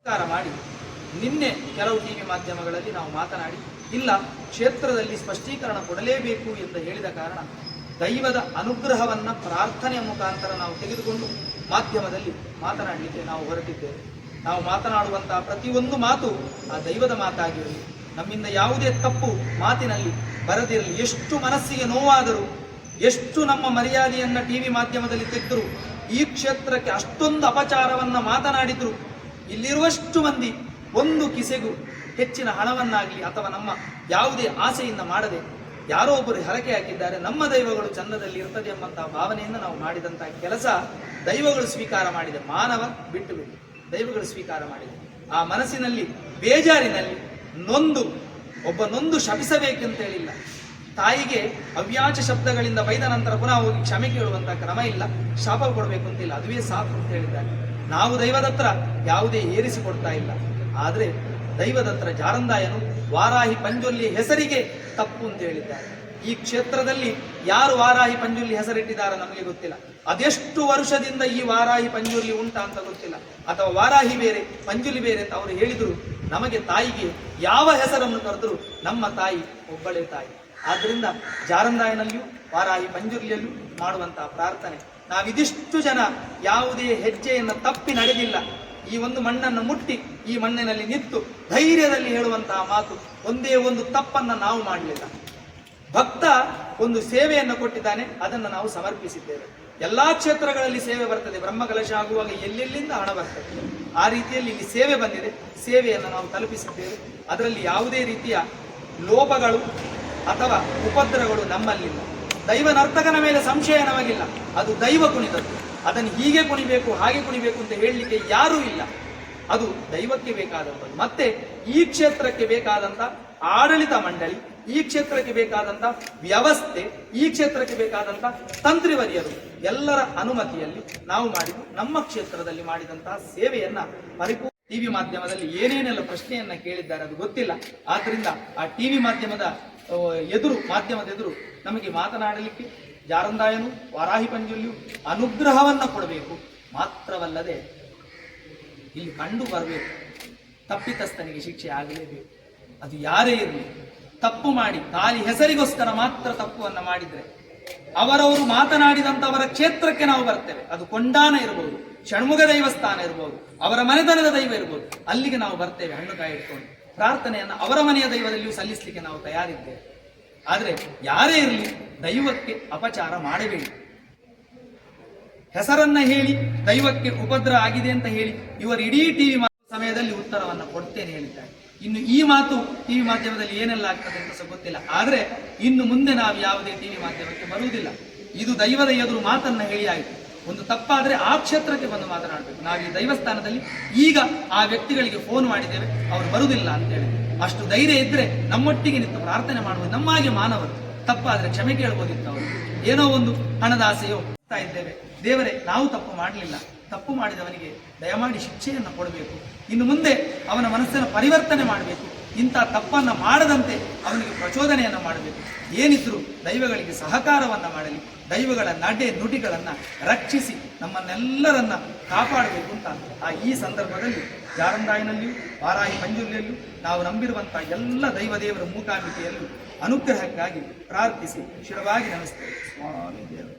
ಮಾಡಿ ನಿನ್ನೆ ಕೆಲವು ಟಿವಿ ಮಾಧ್ಯಮಗಳಲ್ಲಿ ನಾವು ಮಾತನಾಡಿ ಇಲ್ಲ ಕ್ಷೇತ್ರದಲ್ಲಿ ಸ್ಪಷ್ಟೀಕರಣ ಕೊಡಲೇಬೇಕು ಎಂದು ಹೇಳಿದ ಕಾರಣ ದೈವದ ಅನುಗ್ರಹವನ್ನು ಪ್ರಾರ್ಥನೆಯ ಮುಖಾಂತರ ನಾವು ತೆಗೆದುಕೊಂಡು ಮಾಧ್ಯಮದಲ್ಲಿ ಮಾತನಾಡಲಿಕ್ಕೆ ನಾವು ಹೊರಟಿದ್ದೇವೆ. ನಾವು ಮಾತನಾಡುವಂತಹ ಪ್ರತಿಯೊಂದು ಮಾತು ಆ ದೈವದ ಮಾತಾಗಿರಲಿ, ನಮ್ಮಿಂದ ಯಾವುದೇ ತಪ್ಪು ಮಾತಿನಲ್ಲಿ ಬರದಿರಲಿ. ಎಷ್ಟು ಮನಸ್ಸಿಗೆ ನೋವಾದರೂ, ಎಷ್ಟು ನಮ್ಮ ಮರ್ಯಾದೆಯನ್ನು ಟಿವಿ ಮಾಧ್ಯಮದಲ್ಲಿ ತೆಗೆದರು, ಈ ಕ್ಷೇತ್ರಕ್ಕೆ ಅಷ್ಟೊಂದು ಅಪಚಾರವನ್ನು ಮಾತನಾಡಿದ್ರು, ಇಲ್ಲಿರುವಷ್ಟು ಮಂದಿ ಒಂದು ಕಿಸೆಗೂ ಹೆಚ್ಚಿನ ಹಣವನ್ನಾಗಲಿ ಅಥವಾ ನಮ್ಮ ಯಾವುದೇ ಆಸೆಯಿಂದ ಮಾಡದೆ ಯಾರೋ ಒಬ್ಬರು ಹರಕೆ ಹಾಕಿದ್ದಾರೆ, ನಮ್ಮ ದೈವಗಳು ಚಂದದಲ್ಲಿ ಇರ್ತದೆ ಎಂಬಂತಹ ಭಾವನೆಯಿಂದ ನಾವು ಮಾಡಿದಂತಹ ಕೆಲಸ ದೈವಗಳು ಸ್ವೀಕಾರ ಮಾಡಿದೆ. ಮಾನವ ಬಿಟ್ಟು ಬಿಟ್ಟು ದೈವಗಳು ಸ್ವೀಕಾರ ಮಾಡಿದೆ. ಆ ಮನಸ್ಸಿನಲ್ಲಿ ಬೇಜಾರಿನಲ್ಲಿ ನೊಂದು ಶಪಿಸಬೇಕೆಂತ ಹೇಳಿಲ್ಲ. ತಾಯಿಗೆ ಅವ್ಯಾಚ ಶಬ್ದಗಳಿಂದ ಬೈದ ನಂತರ ಪುನಃ ಹೋಗಿ ಕ್ಷಮೆ ಕೇಳುವಂತಹ ಕ್ರಮ ಇಲ್ಲ, ಶಾಪ ಕೊಡಬೇಕು ಅಂತಿಲ್ಲ, ಅದುವೇ ಸಾಕು ಅಂತ ಹೇಳಿದ್ದಾರೆ. ನಾವು ದೈವದ ಹತ್ರ ಯಾವುದೇ ಏರಿಸಿಕೊಡ್ತಾ ಇಲ್ಲ. ಆದರೆ ದೈವದ ಹತ್ರ ಜಾರಂದಾಯನು ವಾರಾಹಿ ಪಂಜೊಲ್ಲಿ ಹೆಸರಿಗೆ ತಪ್ಪು ಅಂತ ಹೇಳಿದ್ದಾರೆ. ಈ ಕ್ಷೇತ್ರದಲ್ಲಿ ಯಾರು ವಾರಾಹಿ ಪಂಜುರ್ಲಿ ಹೆಸರಿಟ್ಟಿದ್ದಾರೆ ನಮಗೆ ಗೊತ್ತಿಲ್ಲ. ಅದೆಷ್ಟು ವರ್ಷದಿಂದ ಈ ವಾರಾಹಿ ಪಂಜುರ್ಲಿ ಉಂಟಾ ಅಂತ ಗೊತ್ತಿಲ್ಲ, ಅಥವಾ ವಾರಾಹಿ ಬೇರೆ ಪಂಜುಲಿ ಬೇರೆ ಅಂತ ಅವರು ಹೇಳಿದ್ರು. ನಮಗೆ ತಾಯಿಗೆ ಯಾವ ಹೆಸರನ್ನು ಕರೆದ್ರು ನಮ್ಮ ತಾಯಿ ಒಬ್ಬಳೇ ತಾಯಿ. ಆದ್ರಿಂದ ಜಾರಂದಾಯನಲ್ಲಿಯೂ ವಾರಾಹಿ ಪಂಜುರ್ಲಿಯಲ್ಲೂ ಮಾಡುವಂತಹ ಪ್ರಾರ್ಥನೆ, ನಾವಿದಿಷ್ಟು ಜನ ಯಾವುದೇ ಹೆಜ್ಜೆಯನ್ನು ತಪ್ಪಿ ನಡೆದಿಲ್ಲ. ಈ ಒಂದು ಮಣ್ಣನ್ನು ಮುಟ್ಟಿ ಈ ಮಣ್ಣಿನಲ್ಲಿ ನಿಂತು ಧೈರ್ಯದಲ್ಲಿ ಹೇಳುವಂತಹ ಮಾತು, ಒಂದೇ ಒಂದು ತಪ್ಪನ್ನು ನಾವು ಮಾಡಲಿಲ್ಲ. ಭಕ್ತ ಒಂದು ಸೇವೆಯನ್ನು ಕೊಟ್ಟಿದ್ದಾನೆ, ಅದನ್ನು ನಾವು ಸಮರ್ಪಿಸಿದ್ದೇವೆ. ಎಲ್ಲಾ ಕ್ಷೇತ್ರಗಳಲ್ಲಿ ಸೇವೆ ಬರ್ತದೆ, ಬ್ರಹ್ಮಕಲಶ ಆಗುವಾಗ ಎಲ್ಲೆಲ್ಲಿಂದ ಹಣ ಬರ್ತದೆ. ಆ ರೀತಿಯಲ್ಲಿ ಇಲ್ಲಿ ಸೇವೆ ಬಂದಿದೆ, ಸೇವೆಯನ್ನು ನಾವು ತಲುಪಿಸಿದ್ದೇವೆ. ಅದರಲ್ಲಿ ಯಾವುದೇ ರೀತಿಯ ಲೋಪಗಳು ಅಥವಾ ಉಪದ್ರವಗಳು ನಮ್ಮಲ್ಲಿಲ್ಲ. ದೈವ ನರ್ತಕನ ಮೇಲೆ ಸಂಶಯ ನಮಗಿಲ್ಲ, ಅದು ದೈವ ಕುಣಿದದ್ದು. ಅದನ್ನು ಹೀಗೆ ಕುಣಿಬೇಕು ಹಾಗೆ ಕುಣಿಬೇಕು ಅಂತ ಹೇಳಲಿಕ್ಕೆ ಯಾರೂ ಇಲ್ಲ. ಅದು ದೈವಕ್ಕೆ ಬೇಕಾದಂಥದ್ದು. ಮತ್ತೆ ಈ ಕ್ಷೇತ್ರಕ್ಕೆ ಬೇಕಾದಂಥ ಆಡಳಿತ ಮಂಡಳಿ, ಈ ಕ್ಷೇತ್ರಕ್ಕೆ ಬೇಕಾದಂಥ ವ್ಯವಸ್ಥೆ, ಈ ಕ್ಷೇತ್ರಕ್ಕೆ ಬೇಕಾದಂಥ ತಂತ್ರಿವರಿಯರು ಎಲ್ಲರ ಅನುಮತಿಯಲ್ಲಿ ನಾವು ಮಾಡಿದ್ದು ನಮ್ಮ ಕ್ಷೇತ್ರದಲ್ಲಿ ಮಾಡಿದಂತಹ ಸೇವೆಯನ್ನ ಪರಿಪೂರ್ಣ. ಟಿವಿ ಮಾಧ್ಯಮದಲ್ಲಿ ಏನೇನೆಲ್ಲ ಪ್ರಶ್ನೆಯನ್ನ ಕೇಳಿದ್ದಾರೆ ಅದು ಗೊತ್ತಿಲ್ಲ. ಆದ್ರಿಂದ ಆ ಟಿವಿ ಮಾಧ್ಯಮದ ಎದುರು ನಮಗೆ ಮಾತನಾಡಲಿಕ್ಕೆ ಜಾರಂದಾಯನು ವಾರಾಹಿ ಪಂಜುಲಿಯು ಅನುಗ್ರಹವನ್ನ ಕೊಡಬೇಕು. ಮಾತ್ರವಲ್ಲದೆ ಇಲ್ಲಿ ಕಂಡು ಬರಬೇಕು, ತಪ್ಪಿತಸ್ಥನಿಗೆ ಶಿಕ್ಷೆ ಆಗಲೇಬೇಕು. ಅದು ಯಾರೇ ಇರಲಿ, ತಪ್ಪು ಮಾಡಿ ಖಾಲಿ ಹೆಸರಿಗೋಸ್ಕರ ಮಾತ್ರ ತಪ್ಪುವನ್ನ ಮಾಡಿದ್ರೆ ಅವರವರು ಮಾತನಾಡಿದಂಥವರ ಕ್ಷೇತ್ರಕ್ಕೆ ನಾವು ಬರ್ತೇವೆ. ಅದು ಕೊಂಡಾನ ಇರಬಹುದು, ಷಣ್ಮುಖ ದೈವಸ್ಥಾನ ಇರಬಹುದು, ಅವರ ಮನೆತನದ ದೈವ ಇರಬಹುದು, ಅಲ್ಲಿಗೆ ನಾವು ಬರ್ತೇವೆ. ಹಣ್ಣು ಕಾಯಿ ಇಟ್ಕೊಂಡು ಪ್ರಾರ್ಥನೆಯನ್ನು ಅವರ ಮನೆಯ ದೈವದಲ್ಲಿಯೂ ಸಲ್ಲಿಸಲಿಕ್ಕೆ ನಾವು ತಯಾರಿದ್ದೇವೆ. ಆದರೆ ಯಾರೇ ಇರಲಿ, ದೈವಕ್ಕೆ ಅಪಚಾರ ಮಾಡಬೇಡಿ. ಹೆಸರನ್ನ ಹೇಳಿ ದೈವಕ್ಕೆ ಉಪದ್ರ ಆಗಿದೆ ಅಂತ ಹೇಳಿ ಇವರು ಇಡೀ ಟಿವಿ ಸಮಯದಲ್ಲಿ ಉತ್ತರವನ್ನು ಕೊಡ್ತೇನೆ ಹೇಳಿದ್ದಾರೆ. ಇನ್ನು ಈ ಮಾತು ಟಿವಿ ಮಾಧ್ಯಮದಲ್ಲಿ ಏನೆಲ್ಲ ಆಗ್ತದೆ ಅಂತ ಸಹ ಗೊತ್ತಿಲ್ಲ. ಆದರೆ ಇನ್ನು ಮುಂದೆ ನಾವು ಯಾವುದೇ ಟಿವಿ ಮಾಧ್ಯಮಕ್ಕೆ ಬರುವುದಿಲ್ಲ. ಇದು ದೈವದ ಎದುರು ಮಾತನ್ನ ಹೇಳಿ ಆಯಿತು. ಒಂದು ತಪ್ಪಾದ್ರೆ ಆ ಕ್ಷೇತ್ರಕ್ಕೆ ಬಂದು ಮಾತನಾಡಬೇಕು. ನಾವು ಈ ದೈವಸ್ಥಾನದಲ್ಲಿ ಈಗ ಆ ವ್ಯಕ್ತಿಗಳಿಗೆ ಫೋನ್ ಮಾಡಿದ್ದೇವೆ, ಅವರು ಬರುವುದಿಲ್ಲ ಅಂತೇಳಿ. ಅಷ್ಟು ಧೈರ್ಯ ಇದ್ರೆ ನಮ್ಮೊಟ್ಟಿಗೆ ನಿಂತು ಪ್ರಾರ್ಥನೆ ಮಾಡುವುದು. ನಮ್ಮಾಗೆ ಮಾನವರು ತಪ್ಪಾದ್ರೆ ಕ್ಷಮೆ ಕೇಳಬಹುದಿತ್ತು. ಅವರು ಏನೋ ಒಂದು ಹಣದ ಆಸೆಯೋ ಇದ್ದೇವೆ, ದೇವರೇ ನಾವು ತಪ್ಪು ಮಾಡಲಿಲ್ಲ, ತಪ್ಪು ಮಾಡಿದವನಿಗೆ ದಯಮಾಡಿ ಶಿಕ್ಷೆಯನ್ನು ಕೊಡಬೇಕು, ಇನ್ನು ಮುಂದೆ ಅವನ ಮನಸ್ಸನ್ನು ಪರಿವರ್ತನೆ ಮಾಡಬೇಕು, ಇಂಥ ತಪ್ಪನ್ನು ಮಾಡದಂತೆ ಅವನಿಗೆ ಪ್ರಚೋದನೆಯನ್ನು ಮಾಡಬೇಕು. ಏನಿದ್ರು ದೈವಗಳಿಗೆ ಸಹಕಾರವನ್ನು ಮಾಡಲಿ, ದೈವಗಳ ನಡೆ ನುಡಿಗಳನ್ನು ರಕ್ಷಿಸಿ ನಮ್ಮನ್ನೆಲ್ಲರನ್ನ ಕಾಪಾಡಬೇಕು ಅಂತ ಈ ಸಂದರ್ಭದಲ್ಲಿ ಜಾರಂದಾಯನಲ್ಲಿಯೂ ವಾರಾಹಿ ಪಂಜುರ್ಲಿಯಲ್ಲೂ ನಾವು ನಂಬಿರುವಂತಹ ಎಲ್ಲ ದೈವದೇವರ ಮೂಕಾಂಬಿಕೆಯಲ್ಲೂ ಅನುಗ್ರಹಕ್ಕಾಗಿ ಪ್ರಾರ್ಥಿಸಿ ಶಿರವಾಗಿ ನಮಿಸ್ತೇವೆ. ಸ್ವಾಮಿ ದೇವರು.